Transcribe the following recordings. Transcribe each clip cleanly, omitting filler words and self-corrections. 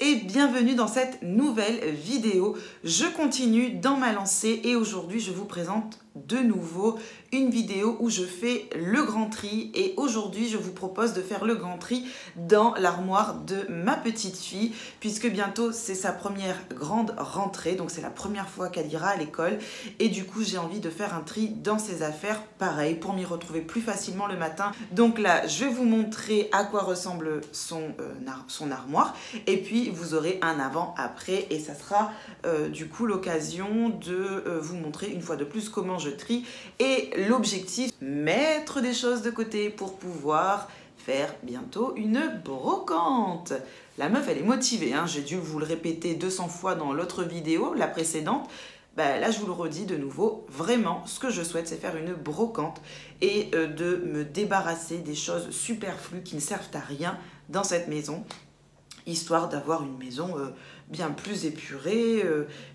et bienvenue dans cette nouvelle vidéo. Je continue dans ma lancée et aujourd'hui je vous présente de nouveau une vidéo où je fais le grand tri et aujourd'hui je vous propose de faire le grand tri dans l'armoire de ma petite fille puisque bientôt c'est sa première grande rentrée, donc c'est la première fois qu'elle ira à l'école et du coup j'ai envie de faire un tri dans ses affaires, pareil pour m'y retrouver plus facilement le matin. Donc là je vais vous montrer à quoi ressemble son armoire et puis vous aurez un avant-après et ça sera du coup l'occasion de vous montrer une fois de plus comment je trie et l'objectif, mettre des choses de côté pour pouvoir faire bientôt une brocante. La meuf elle est motivée, hein. J'ai dû vous le répéter 200 fois dans l'autre vidéo, la précédente. Bah, là je vous le redis de nouveau, vraiment ce que je souhaite c'est faire une brocante et de me débarrasser des choses superflues qui ne servent à rien dans cette maison, histoire d'avoir une maison bien plus épurée.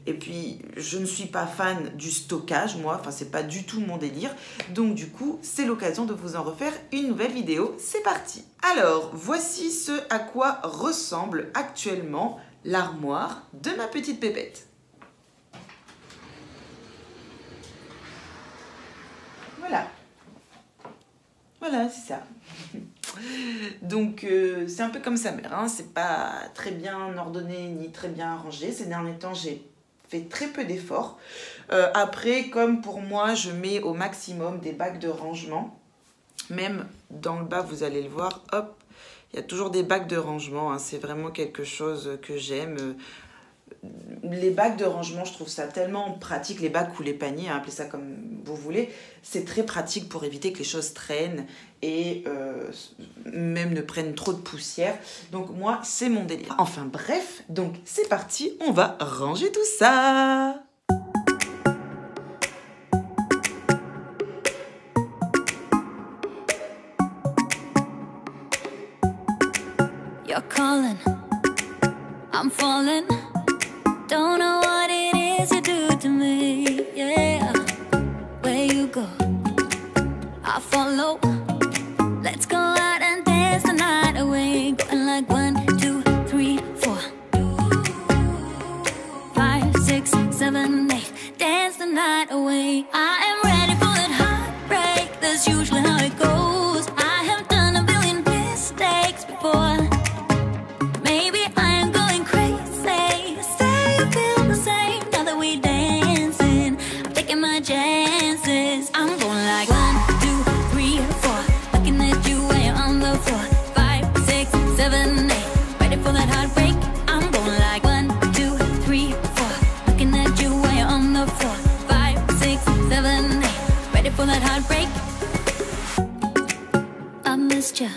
Et puis, je ne suis pas fan du stockage, moi. Enfin, c'est pas du tout mon délire. Donc, du coup, c'est l'occasion de vous en refaire une nouvelle vidéo. C'est parti! Alors, voici ce à quoi ressemble actuellement l'armoire de ma petite pépette. Voilà. Voilà, c'est ça. Donc c'est un peu comme sa mère, hein. C'est pas très bien ordonné ni très bien rangé. Ces derniers temps j'ai fait très peu d'efforts. Après, comme pour moi je mets au maximum des bacs de rangement, même dans le bas vous allez le voir, hop, il y a toujours des bacs de rangement, hein. C'est vraiment quelque chose que j'aime. Les bacs de rangement, je trouve ça tellement pratique, les bacs ou les paniers, hein, appelez ça comme vous voulez, c'est très pratique pour éviter que les choses traînent et même ne prennent trop de poussière. Donc moi, c'est mon délire. Enfin bref, donc c'est parti, on va ranger tout ça. You're calling, I'm falling. Don't know what it is you do to me, yeah. Where you go, I follow. Let's go out and dance the night away. Going like 1, 2, 3, 4, 5, 6, 7, 8. Dance the night away. I am ready for that heartbreak. That's usually how it goes. I have done a billion mistakes before. Chances. I'm going like 1, 2, 3, 4. Looking at you when you're on the floor. 5, 6, 7, 8. Ready for that heartbreak. I'm going like 1, 2, 3, 4. Looking at you when you're on the floor. 5, 6, 7, 8. Ready for that heartbreak. I missed you.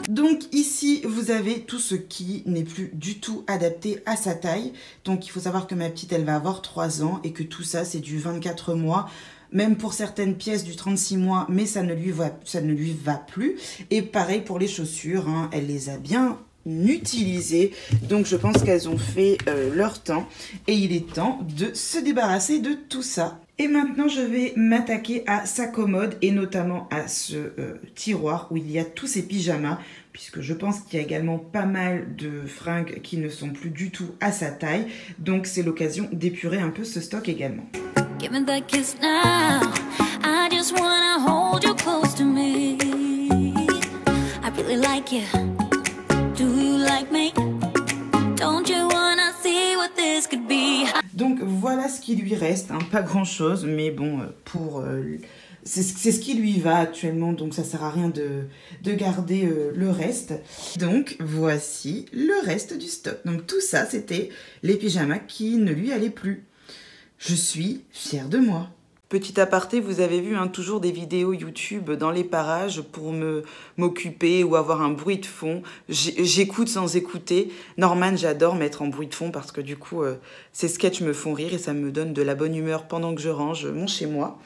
Donc ici, vous avez tout ce qui n'est plus du tout adapté à sa taille. Donc il faut savoir que ma petite, elle va avoir 3 ans et que tout ça, c'est du 24 mois. Même pour certaines pièces du 36 mois, mais ça ne lui va plus. Et pareil pour les chaussures, hein, elle les a bien utilisées. Donc je pense qu'elles ont fait leur temps. Et il est temps de se débarrasser de tout ça. Et maintenant, je vais m'attaquer à sa commode et notamment à ce tiroir où il y a tous ses pyjamas, puisque je pense qu'il y a également pas mal de fringues qui ne sont plus du tout à sa taille. Donc, c'est l'occasion d'épurer un peu ce stock également. Give me that kiss now. I just wanna hold you close to me. I really like you. Do you like me? Don't you wanna see what this could be? Donc voilà ce qui lui reste, hein, pas grand chose, mais bon, c'est ce qui lui va actuellement, donc ça sert à rien de garder le reste. Donc voici le reste du stock. Donc tout ça, c'était les pyjamas qui ne lui allaient plus. Je suis fière de moi. Petit aparté, vous avez vu, hein, toujours des vidéos YouTube dans les parages pour m'occuper ou avoir un bruit de fond. J'écoute sans écouter. Norman, j'adore mettre en bruit de fond parce que du coup, ces sketchs me font rire et ça me donne de la bonne humeur pendant que je range mon chez-moi.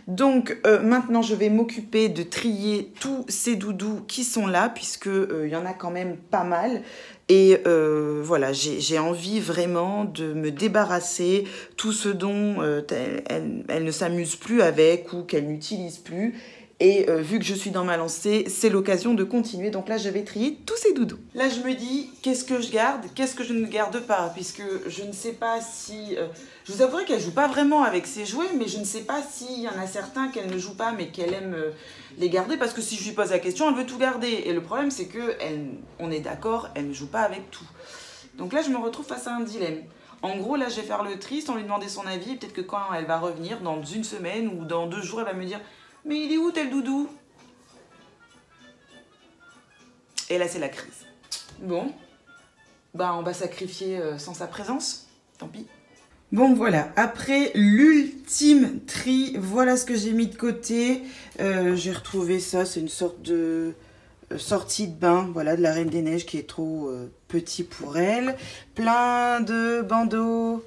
Donc maintenant, je vais m'occuper de trier tous ces doudous qui sont là puisque y en a quand même pas mal. Et voilà, j'ai envie vraiment de me débarrasser tout ce dont elle ne s'amuse plus avec ou qu'elle n'utilise plus. Et vu que je suis dans ma lancée, c'est l'occasion de continuer. Donc là, je vais trier tous ces doudous. Là, je me dis, qu'est-ce que je garde, qu'est-ce que je ne garde pas, puisque je ne sais pas si... je vous avouerai qu'elle ne joue pas vraiment avec ses jouets, mais je ne sais pas s'il y en a certains qu'elle ne joue pas, mais qu'elle aime les garder, parce que si je lui pose la question, elle veut tout garder. Et le problème, c'est qu'on est d'accord, elle ne joue pas avec tout. Donc là, je me retrouve face à un dilemme. En gros, là, je vais faire le tri sans lui demander son avis. Peut-être que quand elle va revenir, dans une semaine ou dans 2 jours, elle va me dire... Mais il est où tel doudou? Et là, c'est la crise. Bon, bah on va sacrifier sans sa présence. Tant pis. Bon, voilà. Après l'ultime tri, voilà ce que j'ai mis de côté. J'ai retrouvé ça. C'est une sorte de sortie de bain, voilà, de la Reine des Neiges qui est trop petit pour elle. Plein de bandeaux.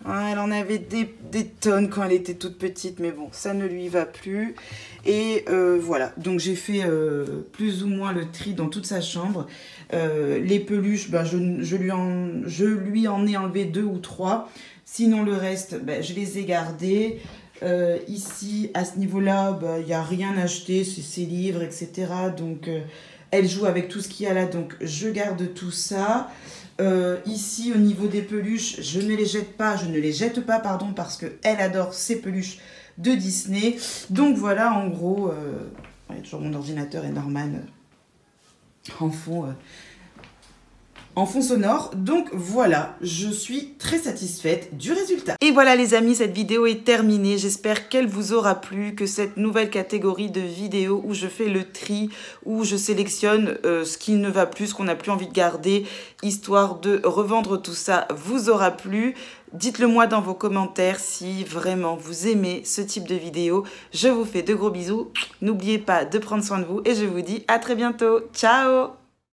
Ah, elle en avait des tonnes quand elle était toute petite, mais bon, ça ne lui va plus. Et voilà, donc j'ai fait plus ou moins le tri dans toute sa chambre. Les peluches, ben, je lui en ai enlevé 2 ou 3. Sinon, le reste, ben, je les ai gardés. Ici, à ce niveau-là, il n'y a rien acheté, c'est ses livres, etc. Donc, elle joue avec tout ce qu'il y a là, donc je garde tout ça. Ici, au niveau des peluches, je ne les jette pas, pardon, parce qu'elle adore ses peluches de Disney. Donc voilà, en gros, il y a toujours mon ordinateur et Norman en fond sonore. Donc voilà, je suis très satisfaite du résultat. Et voilà les amis, cette vidéo est terminée. J'espère qu'elle vous aura plu, que cette nouvelle catégorie de vidéos où je fais le tri, où je sélectionne ce qui ne va plus, ce qu'on n'a plus envie de garder, histoire de revendre tout ça, vous aura plu. Dites-le moi dans vos commentaires si vraiment vous aimez ce type de vidéo. Je vous fais de gros bisous. N'oubliez pas de prendre soin de vous et je vous dis à très bientôt. Ciao!